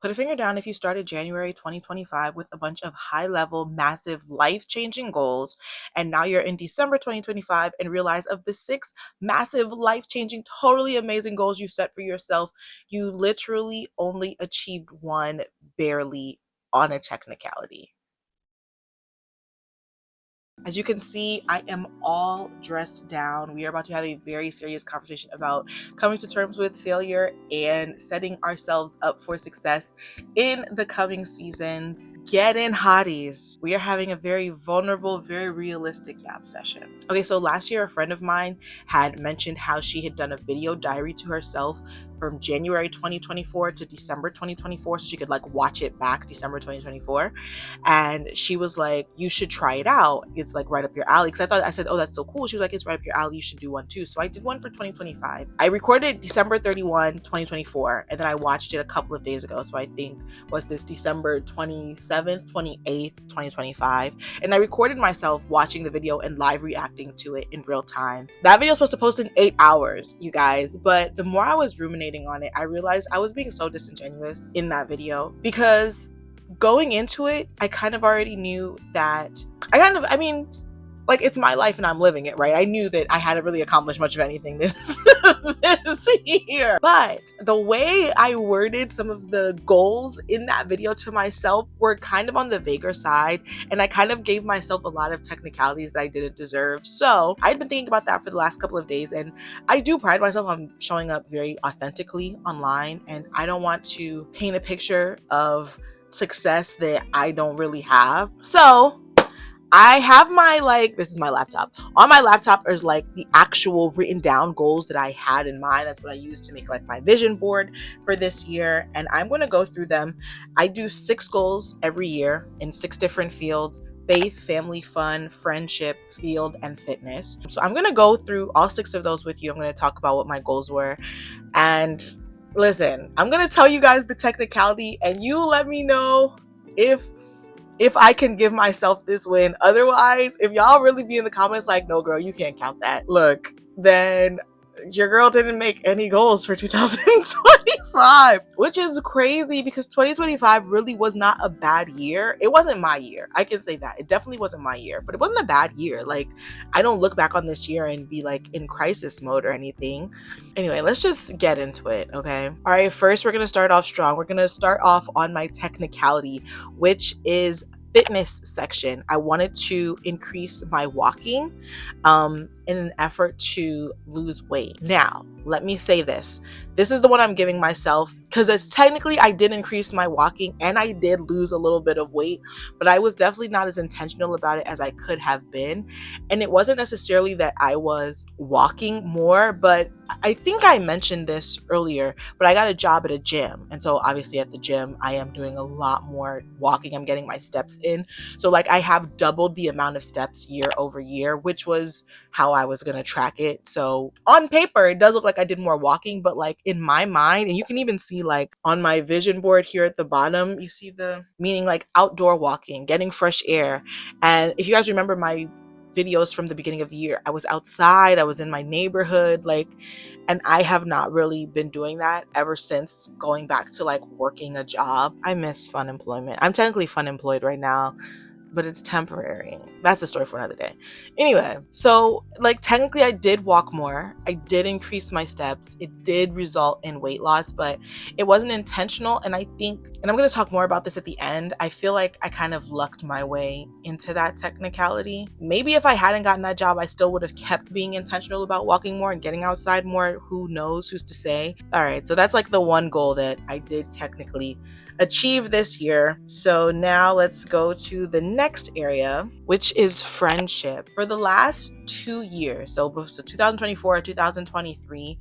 Put a finger down if you started January 2025 with a bunch of high level, massive, life changing goals, and now you're in December 2025 and realize of the six massive, life changing, totally amazing goals you set for yourself, you literally only achieved one barely on a technicality. As you can see, I am all dressed down. We are about to have a very serious conversation about coming to terms with failure and setting ourselves up for success in the coming seasons. Get in, hotties. We are having a very vulnerable, very realistic yap session. Okay, so last year, a friend of mine had mentioned how she had done a video diary to herself from January 2024 to December 2024, so she could like watch it back December 2024. And she was like, you should try it out. It's like right up your alley. Because I said, oh, that's so cool. She was like, it's right up your alley. You should do one too. So I did one for 2025. I recorded December 31, 2024. And then I watched it a couple of days ago. So I think was this December 27th, 28th, 2025. And I recorded myself watching the video and live reacting to it in real time. That video was supposed to post in 8 hours, you guys. But the more I was ruminating on it, I realized I was being so disingenuous in that video because going into it, I kind of already knew that I mean, like it's my life and I'm living it, right? I knew that I hadn't really accomplished much of anything this this year. But the way I worded some of the goals in that video to myself were kind of on the vaguer side, and I kind of gave myself a lot of technicalities that I didn't deserve. So I'd been thinking about that for the last couple of days, and I do pride myself on showing up very authentically online, and I don't want to paint a picture of success that I don't really have. So I have my this is my laptop. On my laptop is like the actual written down goals that I had in mind. That's what I used to make like my vision board for this year. And I'm going to go through them. I do 6 goals every year in 6 different fields: faith, family, fun, friendship, field, and fitness. So I'm going to go through all 6 of those with you. I'm going to talk about what my goals were. And listen, I'm going to tell you guys the technicality and you let me know if I can give myself this win. Otherwise, if y'all really be in the comments like, no girl, you can't count that, look, then your girl didn't make any goals for 2025, which is crazy because 2025 really was not a bad year. It wasn't my year. I can say that. It definitely wasn't my year, but it wasn't a bad year. Like, I don't look back on this year and be like in crisis mode or anything. Anyway, let's just get into it, okay? All right, first we're going to start off strong. We're going to start off on my technicality, which is fitness section. I wanted to increase my walking in an effort to lose weight. Now, let me say this. This is the one I'm giving myself because it's technically I did increase my walking and I did lose a little bit of weight, but I was definitely not as intentional about it as I could have been. And it wasn't necessarily that I was walking more, but I think I mentioned this earlier, but I got a job at a gym. And so obviously at the gym, I am doing a lot more walking. I'm getting my steps in. So like I have doubled the amount of steps year over year, which was how I was going to track it. So on paper, it does look like I did more walking, but like in my mind, and you can even see like on my vision board here at the bottom, you see the meaning like outdoor walking, getting fresh air. And if you guys remember my videos from the beginning of the year, I was outside, I was in my neighborhood, like, and I have not really been doing that ever since going back to like working a job. I miss fun employment. I'm technically fun employed right now, but it's temporary. That's a story for another day. Anyway, so like technically I did walk more. I did increase my steps. It did result in weight loss, but it wasn't intentional. And I think, and I'm going to talk more about this at the end, I feel like I kind of lucked my way into that technicality. Maybe if I hadn't gotten that job, I still would have kept being intentional about walking more and getting outside more. Who knows? Who's to say? All right, so that's like the one goal that I did technically achieve this year. So now let's go to the next area, which is friendship. For the last 2 years, so 2024, 2023,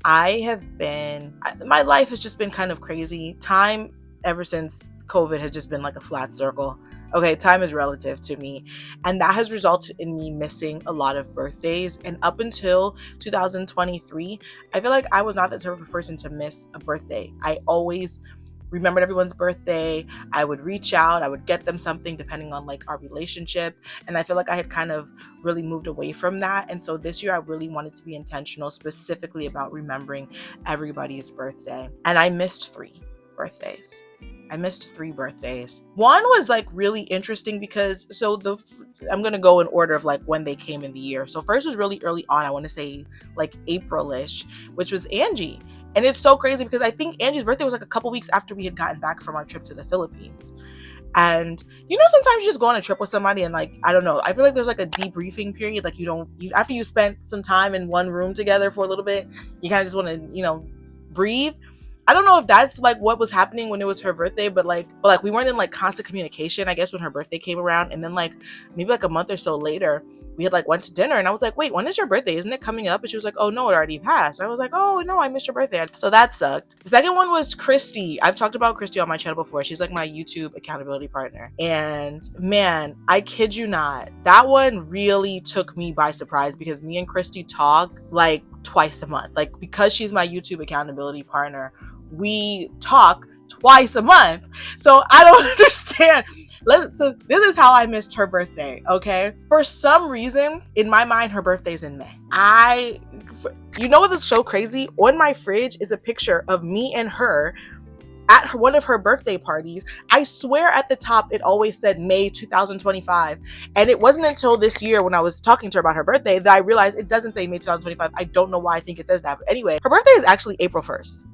my life has just been kind of crazy. Time ever since COVID has just been like a flat circle. Okay, time is relative to me. And that has resulted in me missing a lot of birthdays. And up until 2023, I feel like I was not the type of person to miss a birthday. I always remembered everyone's birthday. I would reach out, I would get them something depending on like our relationship. And I feel like I had kind of really moved away from that. And so this year I really wanted to be intentional specifically about remembering everybody's birthday. And I missed 3. birthdays. I missed 3 birthdays. One was like really interesting because I'm gonna go in order of like when they came in the year. So first was really early on. I want to say like April-ish, which was Angie. And it's so crazy because I think Angie's birthday was like a couple weeks after we had gotten back from our trip to the Philippines. And sometimes you just go on a trip with somebody and like, I don't know, I feel like there's like a debriefing period. Like after you spent some time in one room together for a little bit, you kind of just want to, breathe. I don't know if that's like what was happening when it was her birthday, but we weren't in like constant communication, I guess, when her birthday came around. And then like maybe like a month or so later, we had like went to dinner and I was like, wait, when is your birthday? Isn't it coming up? And she was like, oh no, it already passed. I was like, oh no, I missed your birthday. So that sucked. The second one was Christy. I've talked about Christy on my channel before. She's like my YouTube accountability partner. And man, I kid you not, that one really took me by surprise because me and Christy talk like twice a month. Like because she's my YouTube accountability partner, we talk twice a month. So I don't understand. So this is how I missed her birthday, okay? For some reason, in my mind, her birthday's in May. You know what's so crazy? On my fridge is a picture of me and her at one of her birthday parties. I swear at the top it always said May 2025. And it wasn't until this year when I was talking to her about her birthday that I realized it doesn't say May 2025. I don't know why I think it says that. But anyway, her birthday is actually April 1st.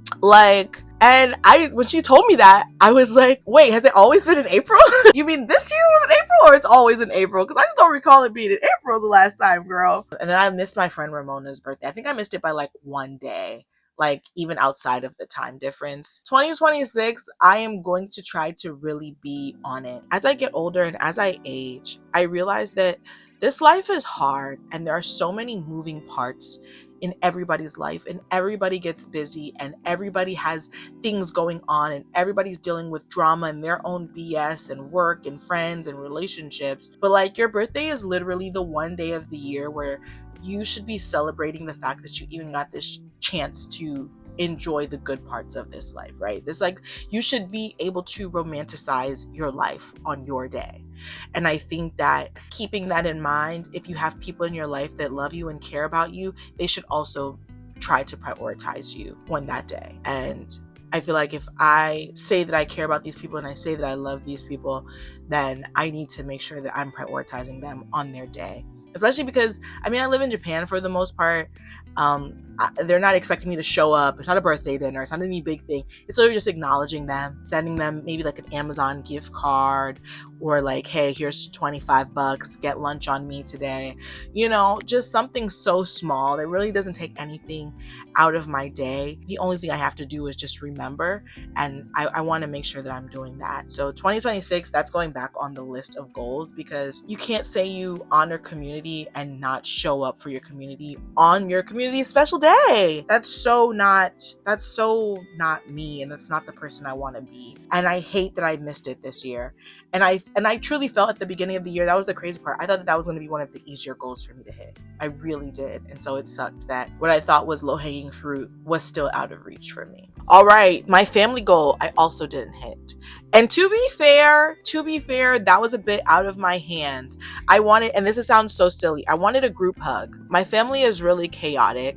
And when she told me that, I was like, wait, has it always been in April? You mean this year was in April or it's always in April? Because I just don't recall it being in April the last time, girl. And then I missed my friend Ramona's birthday. I think I missed it by like one day, like even outside of the time difference. 2026, I am going to try to really be on it. As I get older and as I age, I realize that this life is hard and there are so many moving parts in everybody's life, and everybody gets busy and everybody has things going on and everybody's dealing with drama and their own BS and work and friends and relationships. But like your birthday is literally the one day of the year where you should be celebrating the fact that you even got this chance to enjoy the good parts of this life, right? This like you should be able to romanticize your life on your day. And I think that keeping that in mind, if you have people in your life that love you and care about you, they should also try to prioritize you on that day. And I feel like if I say that I care about these people and I say that I love these people, then I need to make sure that I'm prioritizing them on their day. Especially because, I live in Japan for the most part. They're not expecting me to show up. It's not a birthday dinner. It's not any big thing. It's literally just acknowledging them, sending them maybe like an Amazon gift card or like, hey, here's $25, get lunch on me today. Just something so small that really doesn't take anything out of my day. The only thing I have to do is just remember, and I want to make sure that I'm doing that. So 2026, that's going back on the list of goals, because you can't say you honor community and not show up for your community on your community's special day. That's so not me, and that's not the person I want to be. And I hate that I missed it this year. And I truly felt at the beginning of the year, that was the crazy part. I thought that was going to be one of the easier goals for me to hit. I really did. And so it sucked that what I thought was low-hanging fruit was still out of reach for me. All right, my family goal, I also didn't hit. And to be fair, that was a bit out of my hands. I wanted, and this sounds so silly, I wanted a group hug. My family is really chaotic.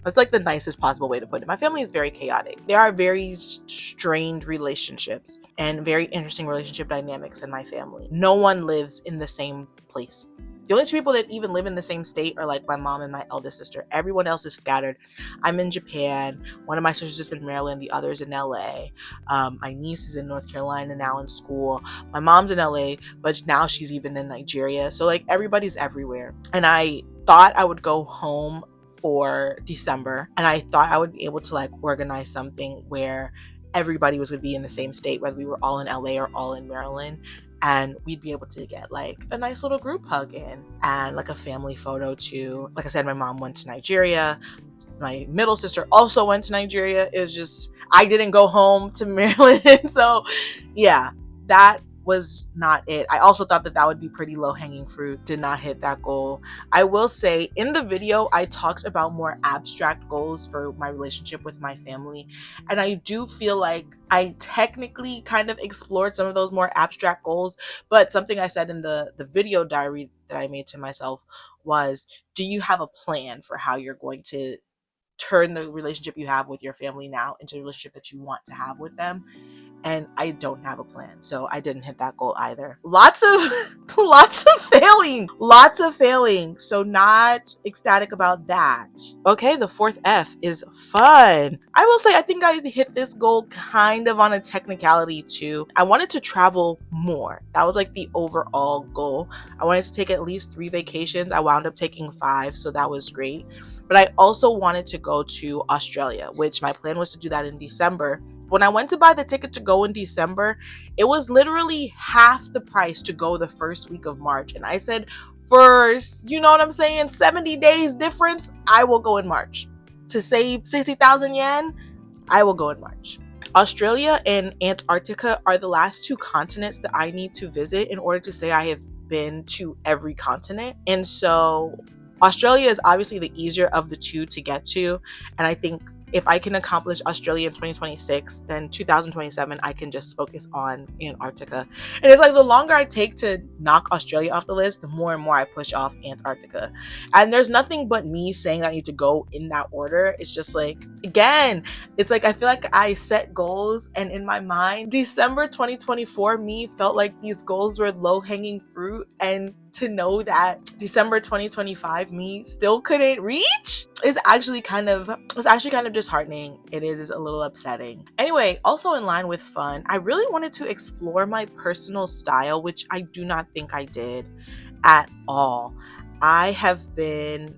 That's like the nicest possible way to put it. My family is very chaotic. There are very strained relationships and very interesting relationship dynamics in my family. No one lives in the same place. The only two people that even live in the same state are like my mom and my eldest sister. Everyone else is scattered. I'm in Japan. One of my sisters is in Maryland. The other's in LA. My niece is in North Carolina now in school. My mom's in LA, but now she's even in Nigeria. So like everybody's everywhere. And I thought I would go home for December, and I thought I would be able to like organize something where everybody was going to be in the same state, whether we were all in LA or all in Maryland, and we'd be able to get like a nice little group hug in and like a family photo too. Like I said, my mom went to Nigeria. My middle sister also went to Nigeria. It was just, I didn't go home to Maryland. So yeah, that was not it. I also thought that would be pretty low-hanging fruit. Did not hit that goal. I will say in the video, I talked about more abstract goals for my relationship with my family. And I do feel like I technically kind of explored some of those more abstract goals. But something I said in the video diary that I made to myself was, do you have a plan for how you're going to turn the relationship you have with your family now into a relationship that you want to have with them. And I don't have a plan, so I didn't hit that goal either. Lots of lots of failing, so not ecstatic about that. Okay, the fourth F is fun. I will say I think I hit this goal kind of on a technicality too. I wanted to travel more. That was like the overall goal. I wanted to take at least 3 vacations. I wound up taking 5, so that was great. But I also wanted to go to Australia, which my plan was to do that in December. When I went to buy the ticket to go in December, it was literally half the price to go the first week of March. And I said, for, you know what I'm saying, 70 days difference, I will go in March. To save 60,000 yen, I will go in March. Australia and Antarctica are the last 2 continents that I need to visit in order to say I have been to every continent. And so Australia is obviously the easier of the 2 to get to. And I think if I can accomplish Australia in 2026, then 2027, I can just focus on Antarctica. And it's like the longer I take to knock Australia off the list, the more and more I push off Antarctica. And there's nothing but me saying that I need to go in that order. It's just like, again, it's like I feel like I set goals, and in my mind, December 2024 me felt like these goals were low-hanging fruit, and to know that December 2025 me still couldn't reach is actually kind of disheartening. It is a little upsetting. Anyway, also in line with fun, I really wanted to explore my personal style, which I do not think I did at all. I have been,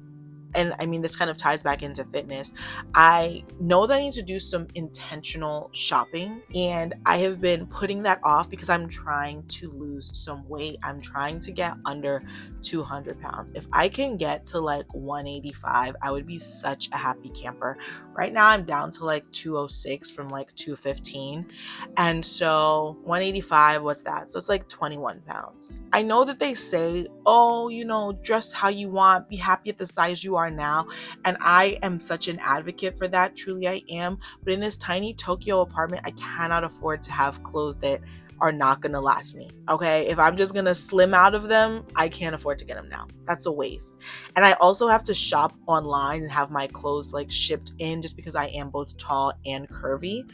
and I mean, this kind of ties back into fitness. I know that I need to do some intentional shopping, and I have been putting that off because I'm trying to lose some weight. I'm trying to get under 200 pounds. If I can get to like 185, I would be such a happy camper. Right now, I'm down to like 206 from like 215. And so 185, what's that? So it's like 21 pounds. I know that they say, oh, you know, dress how you want, be happy at the size you are now. And I am such an advocate for that. Truly, I am. But in this tiny Tokyo apartment, I cannot afford to have clothes that are not going to last me. Okay. If I'm just going to slim out of them, I can't afford to get them now. That's a waste. And I also have to shop online and have my clothes like shipped in just because I am both tall and curvy.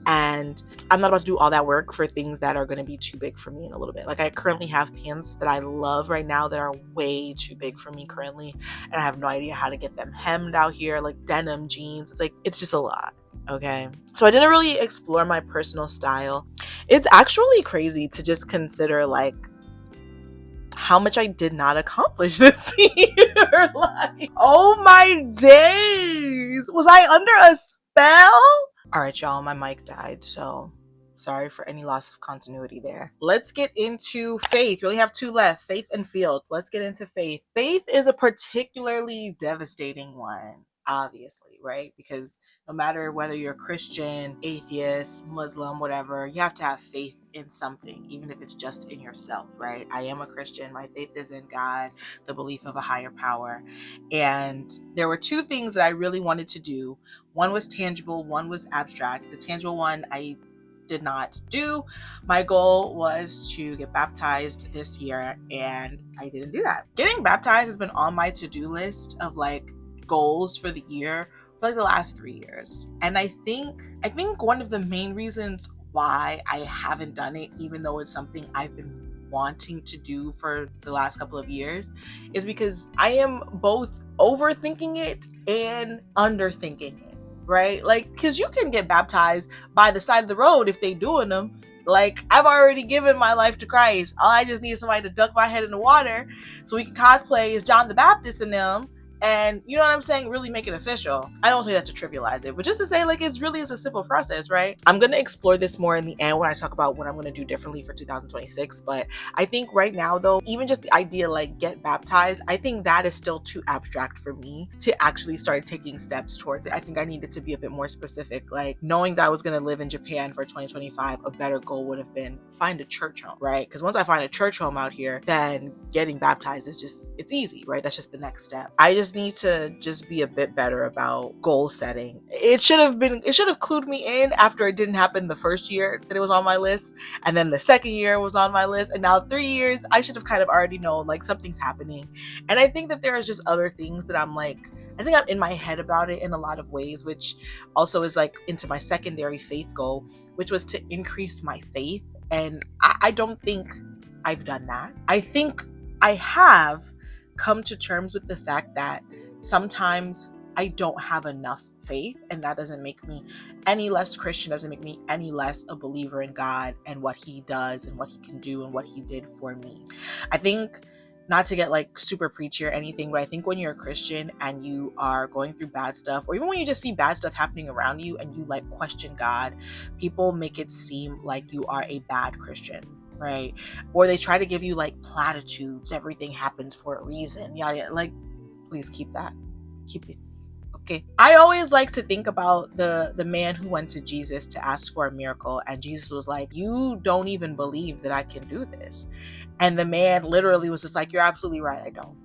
And I'm not about to do all that work for things that are going to be too big for me in a little bit. Like I currently have pants that I love right now that are way too big for me currently. And I have no idea how to get them hemmed out here, like denim jeans. It's like, it's just a lot. Okay. So I didn't really explore my personal style. It's actually crazy to just consider like how much I did not accomplish this year. Like, oh my days. Was I under a spell? All right, y'all, my mic died, so sorry for any loss of continuity there. Let's get into faith. We only have 2 left, faith and fields. Let's get into faith. Faith is a particularly devastating one, obviously, right? Because no matter whether you're Christian, atheist, Muslim, whatever, you have to have faith in something, even if it's just in yourself, right? I am a Christian. My faith is in God, the belief of a higher power. And there were 2 things that I really wanted to do. One was tangible, one was abstract. The tangible one I did not do. My goal was to get baptized this year, and I didn't do that. Getting baptized has been on my to-do list of like goals for the year for like the last 3 years. And I think one of the main reasons why I haven't done it, even though it's something I've been wanting to do for the last couple of years, is because I am both overthinking it and underthinking it, right? Like, because you can get baptized by the side of the road if they doing them. Like, I've already given my life to Christ. All I just need somebody to dunk my head in the water so we can cosplay as John the Baptist in them. And you know what I'm saying? Really make it official. I don't say that to trivialize it, but just to say like it's really is a simple process, right? I'm going to explore this more in the end when I talk about what I'm going to do differently for 2026. But I think right now though, even just the idea like get baptized, I think that is still too abstract for me to actually start taking steps towards it. I think I needed to be a bit more specific. Like knowing that I was going to live in Japan for 2025, a better goal would have been find a church home, right? Because once I find a church home out here, then getting baptized is just, it's easy, right? That's just the next step. I just need to just be a bit better about goal setting. It should have clued me in after it didn't happen the first year that it was on my list, and then the second year was on my list, and now 3 years I should have kind of already known like something's happening. And I think that there is just other things that I'm like I think I'm in my head about it in a lot of ways, which also is like into my secondary faith goal, which was to increase my faith. And I don't think I've done that. I think I have come to terms with the fact that sometimes I don't have enough faith, and that doesn't make me any less Christian, doesn't make me any less a believer in God and what he does and what he can do and what he did for me. I think, not to get like super preachy or anything, but I think when you're a Christian and you are going through bad stuff, or even when you just see bad stuff happening around you and you like question God, people make it seem like you are a bad Christian, right? Or they try to give you like platitudes, everything happens for a reason, yada yada. Like, please keep that. Keep it. Okay. I always like to think about the man who went to Jesus to ask for a miracle, and Jesus was like, "You don't even believe that I can do this." And the man literally was just like, "You're absolutely right, I don't.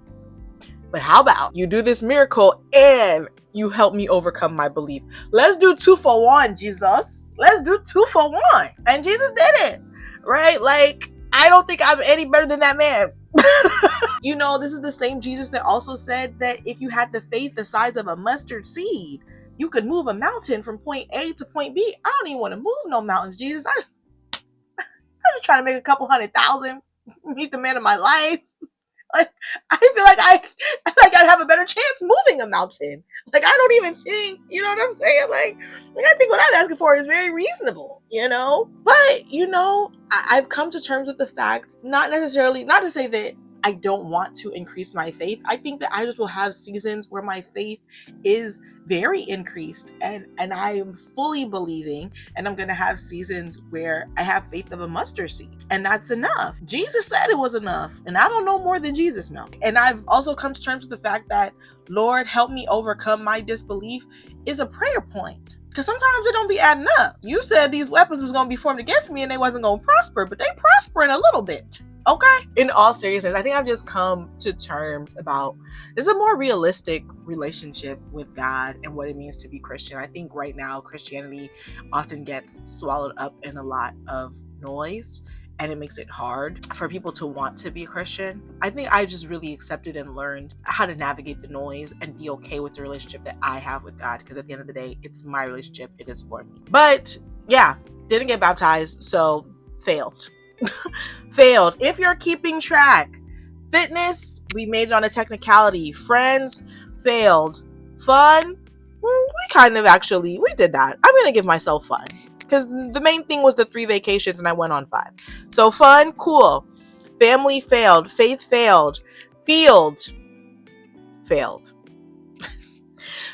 But how about you do this miracle and you help me overcome my belief? Let's do 2 for 1, Jesus. Let's do 2 for 1." And Jesus did it, right? Like, I don't think I'm any better than that man. You know, this is the same Jesus that also said that if you had the faith the size of a mustard seed, you could move a mountain from point A to point B. I don't even want to move no mountains, Jesus. I'm just trying to make a couple 100,000, meet the man of my life. Like, I feel like I'd have a better chance moving a mountain. Like, I don't even think, you know what I'm saying? Like I think what I'm asking for is very reasonable, you know? But, you know, I've come to terms with the fact, not to say that I don't want to increase my faith. I think that I just will have seasons where my faith is very increased and I am fully believing, and I'm gonna have seasons where I have faith of a mustard seed, and that's enough. Jesus said it was enough, and I don't know more than Jesus knows. And I've also come to terms with the fact that, Lord, help me overcome my disbelief is a prayer point. Because sometimes it don't be adding up. You said these weapons was going to be formed against me and they wasn't going to prosper, but they prospering a little bit. Okay? In all seriousness, I think I've just come to terms about this is a more realistic relationship with God and what it means to be Christian. I think right now Christianity often gets swallowed up in a lot of noise, and it makes it hard for people to want to be a Christian. I think I just really accepted and learned how to navigate the noise and be okay with the relationship that I have with God, because at the end of the day, it's my relationship. It is for me. But yeah, didn't get baptized, so failed. Failed. If you're keeping track, fitness, we made it on a technicality. Friends, failed. Fun, we did that. I'm gonna give myself fun, because the main thing was the 3 vacations and I went on 5. So fun, cool. Family, failed. Faith, failed. Field, failed.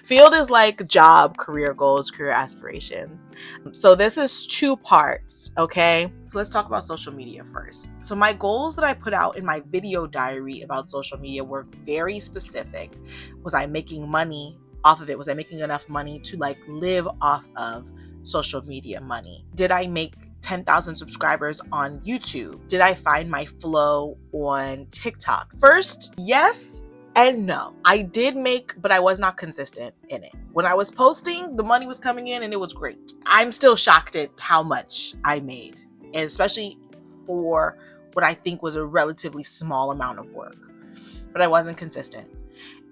Field is like job, career goals, career aspirations. So this is 2 parts, okay? So let's talk about social media first. So my goals that I put out in my video diary about social media were very specific. Was I making money off of it? Was I making enough money to like live off of social media money? Did I make 10,000 subscribers on YouTube? Did I find my flow on TikTok? First, yes and no. I did make, but I was not consistent in it. When I was posting, the money was coming in and it was great. I'm still shocked at how much I made, and especially for what I think was a relatively small amount of work. But I wasn't consistent.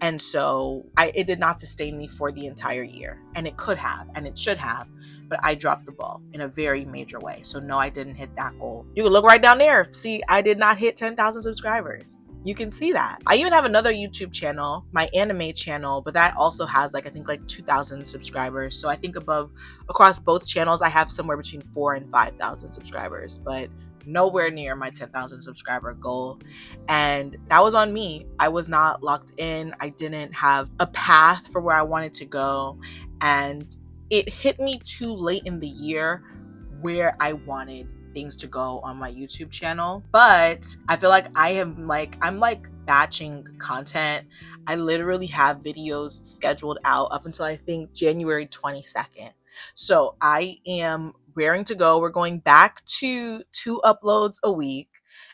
And so it did not sustain me for the entire year. And it could have, and it should have, but I dropped the ball in a very major way. So no, I didn't hit that goal. You can look right down there. See, I did not hit 10,000 subscribers. You can see that. I even have another YouTube channel, my anime channel, but that also has I think 2,000 subscribers. So I think across both channels, I have somewhere between 4,000 and 5,000 subscribers, but nowhere near my 10,000 subscriber goal. And that was on me. I was not locked in. I didn't have a path for where I wanted to go. And it hit me too late in the year where I wanted things to go on my YouTube channel. But I feel like I'm batching content. I literally have videos scheduled out up until I think January 22nd. So I am raring to go. We're going back to 2 uploads a week.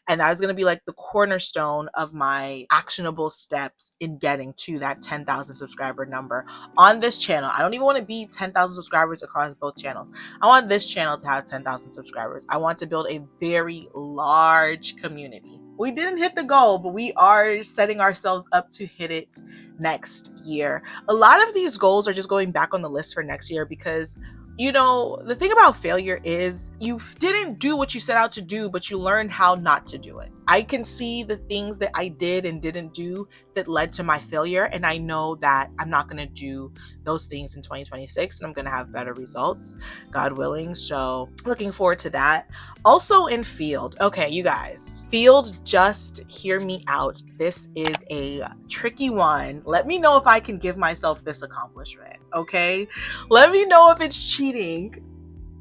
And that is going to be like the cornerstone of my actionable steps in getting to that 10,000 subscriber number on this channel. I don't even want to be 10,000 subscribers across both channels. I want this channel to have 10,000 subscribers. I want to build a very large community. We didn't hit the goal, but we are setting ourselves up to hit it next year. A lot of these goals are just going back on the list for next year because, you know, the thing about failure is you didn't do what you set out to do, but you learned how not to do it. I can see the things that I did and didn't do that led to my failure, and I know that I'm not going to do those things in 2026, and I'm going to have better results, God willing. So looking forward to that. Also in field. Okay, you guys, field, just hear me out. This is a tricky one. Let me know if I can give myself this accomplishment, okay? Let me know if it's cheating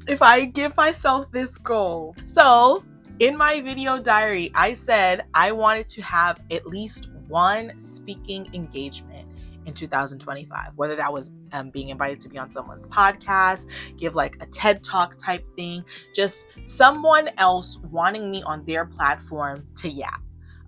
if I give myself this goal. So in my video diary, I said I wanted to have at least one speaking engagement in 2025, whether that was being invited to be on someone's podcast, give like a TED Talk type thing, just someone else wanting me on their platform to yap.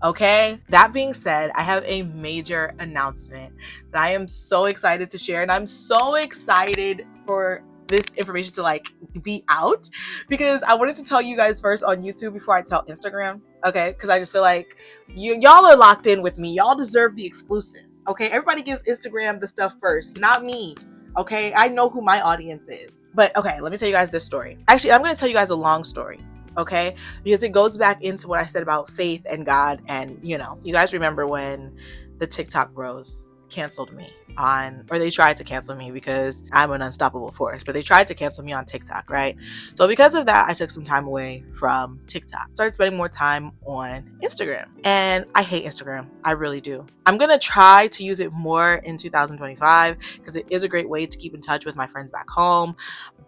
Okay, that being said, I have a major announcement that I am so excited to share, and I'm so excited for this information to like be out because I wanted to tell you guys first on YouTube before I tell Instagram. Okay, because I just feel like y'all are locked in with me. Y'all deserve the exclusives. Okay, everybody gives Instagram the stuff first, not me. Okay, I know who my audience is. But okay, let me tell you guys this story. Actually, I'm going to tell you guys a long story. Okay, because it goes back into what I said about faith and God. And you know, you guys remember when the TikTok bros canceled me or they tried to cancel me because I'm an unstoppable force, but they tried to cancel me on TikTok, right? So because of that, I took some time away from TikTok, started spending more time on Instagram, and I hate Instagram. I really do. I'm gonna try to use it more in 2025 because it is a great way to keep in touch with my friends back home.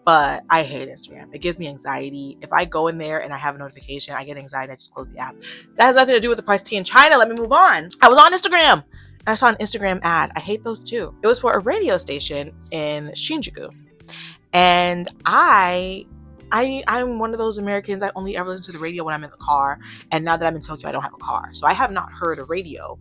But I hate Instagram. It gives me anxiety. If I go in there and I have a notification, I get anxiety. I just close the app. That has nothing to do with the price tea in China. Let me move on. I was on Instagram. I saw an Instagram ad. I hate those too. It was for a radio station in Shinjuku. And I'm one of those Americans. I only ever listen to the radio when I'm in the car. And now that I'm in Tokyo, I don't have a car. So I have not heard a radio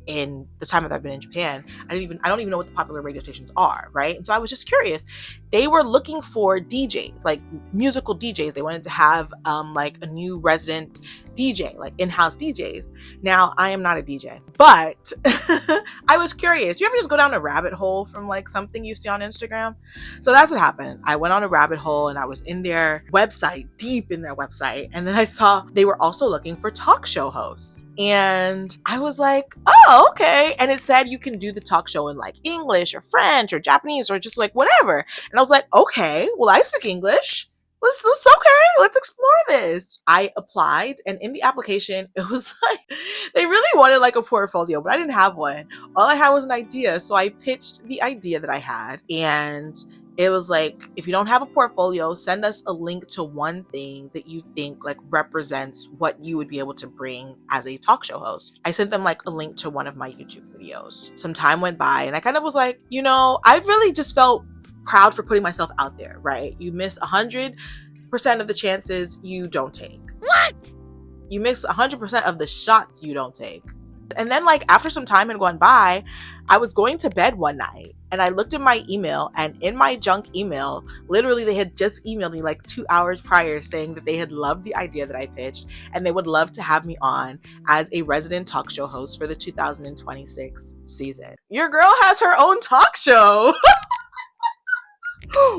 in the time that I've been in Japan. I don't even know what the popular radio stations are, right? And so I was just curious. They were looking for DJs, like musical DJs. They wanted to have like a new resident DJ, like in-house DJs. Now, I am not a DJ, but I was curious. You ever just go down a rabbit hole from like something you see on Instagram? So that's what happened. I went on a rabbit hole and I was in their website, deep in their website, and then I saw they were also looking for talk show hosts. And I was like, oh, okay. And it said you can do the talk show in like English or French or Japanese or just like whatever. And I was like, okay, well, I speak English. Let's okay. Let's explore this. I applied, and in the application, it was like they really wanted like a portfolio, but I didn't have one. All I had was an idea. So I pitched the idea that I had, and it was like, if you don't have a portfolio, send us a link to one thing that you think like represents what you would be able to bring as a talk show host. I sent them like a link to one of my YouTube videos. Some time went by and I kind of was like, you know, I really just felt proud for putting myself out there, right? You miss 100% of the chances you don't take. What? You miss 100% of the shots you don't take. And then like after some time had gone by, I was going to bed one night and I looked at my email, and in my junk email, literally they had just emailed me like 2 hours prior saying that they had loved the idea that I pitched and they would love to have me on as a resident talk show host for the 2026 season. Your girl has her own talk show.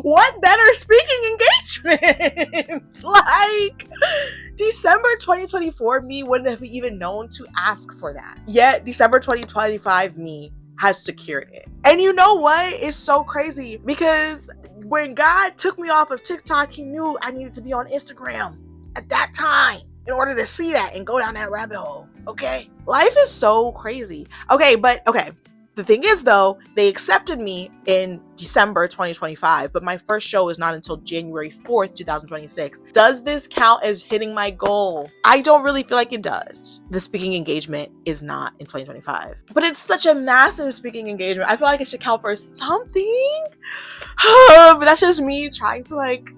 What better speaking engagement? Like, December 2024 me wouldn't have even known to ask for that. Yet December 2025 me has secured it. And you know what? It's so crazy because when God took me off of TikTok, he knew I needed to be on Instagram at that time in order to see that and go down that rabbit hole. Okay? Life is so crazy. Okay. The thing is, though, they accepted me in December 2025, but my first show is not until January 4th, 2026. Does this count as hitting my goal? I don't really feel like it does. The speaking engagement is not in 2025, but it's such a massive speaking engagement. I feel like it should count for something. But that's just me trying to, like,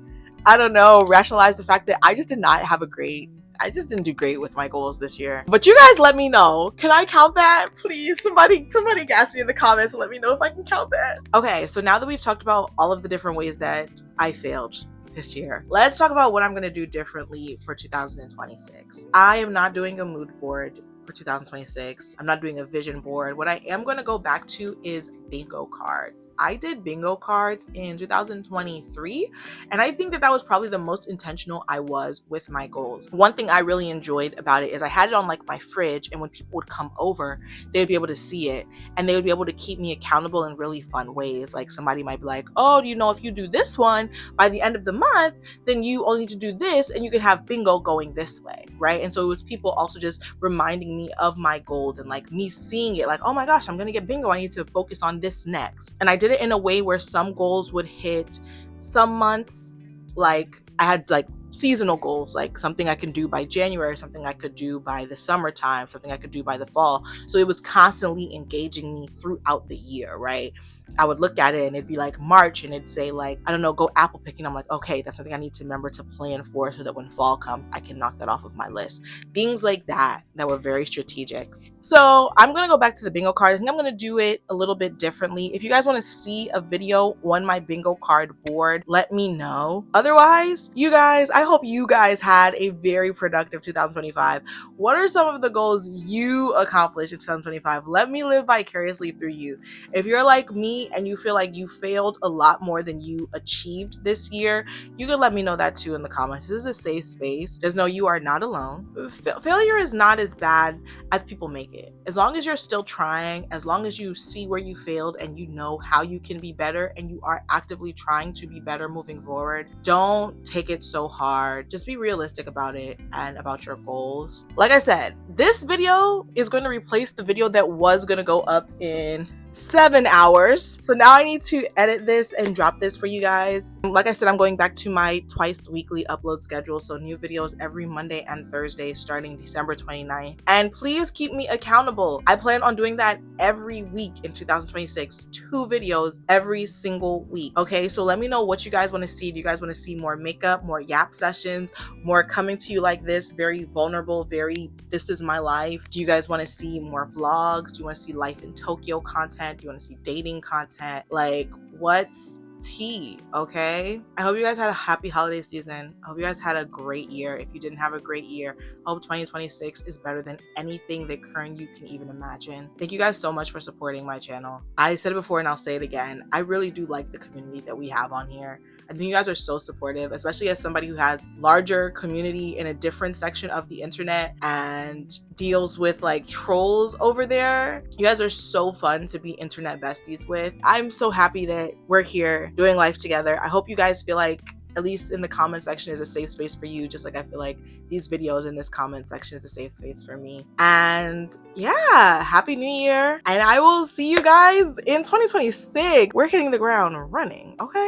I don't know, rationalize the fact that I just didn't do great with my goals this year. But you guys let me know. Can I count that? Please, somebody gas me in the comments and let me know if I can count that. Okay, so now that we've talked about all of the different ways that I failed this year. Let's talk about what I'm going to do differently for 2026. I am not doing a mood board for 2026. I'm not doing a vision board. What I am going to go back to is bingo cards. I did bingo cards in 2023, and I think that that was probably the most intentional I was with my goals. One thing I really enjoyed about it is I had it on like my fridge, and when people would come over, they would be able to see it, and they would be able to keep me accountable in really fun ways. Like somebody might be like, oh, you know, if you do this one by the end of the month, then you only need to do this and you can have bingo going this way, right? And so it was people also just reminding me of my goals and like me seeing it like, oh my gosh, I'm gonna get bingo, I need to focus on this next. And I did it in a way where some goals would hit some months. Like I had like seasonal goals, like something I can do by January, something I could do by the summertime, something I could do by the fall. So it was constantly engaging me throughout the year, right? I would look at it and it'd be like March and it'd say like, I don't know, go apple picking. I'm like, okay, that's something I need to remember to plan for so that when fall comes, I can knock that off of my list. Things like that were very strategic. So I'm going to go back to the bingo card. I think I'm going to do it a little bit differently. If you guys want to see a video on my bingo card board, let me know. Otherwise, you guys, I hope you guys had a very productive 2025. What are some of the goals you accomplished in 2025? Let me live vicariously through you. If you're like me and you feel like you failed a lot more than you achieved this year, you can let me know that too in the comments. This is a safe space. Just know you are not alone. Failure is not as bad as people make it. As long as you're still trying, as long as you see where you failed and you know how you can be better and you are actively trying to be better moving forward, don't take it so hard. Just be realistic about it and about your goals. Like I said, this video is going to replace the video that was going to go up in 7 hours. So now I need to edit this and drop this for you guys. Like I said, I'm going back to my twice weekly upload schedule. So new videos every Monday and Thursday starting December 29th. And please keep me accountable. I plan on doing that every week in 2026. 2 videos every single week. Okay, so let me know what you guys want to see. Do you guys want to see more makeup, more yap sessions, more coming to you like this, very vulnerable, very this is my life? Do you guys want to see more vlogs? Do you want to see life in Tokyo content? Do you want to see dating content? Like, what's tea? Okay, I hope you guys had a happy holiday season. I hope you guys had a great year. If you didn't have a great year, I hope 2026 is better than anything that current you can even imagine. Thank you guys so much for supporting my channel. I said it before and I'll say it again. I really do like the community that we have on here. I think you guys are so supportive, especially as somebody who has larger community in a different section of the internet and deals with like trolls over there. You guys are so fun to be internet besties with. I'm so happy that we're here doing life together. I hope you guys feel like at least in the comment section is a safe space for you, just like I feel like these videos in this comment section is a safe space for me. And yeah, happy new year. And I will see you guys in 2026. We're hitting the ground running, okay?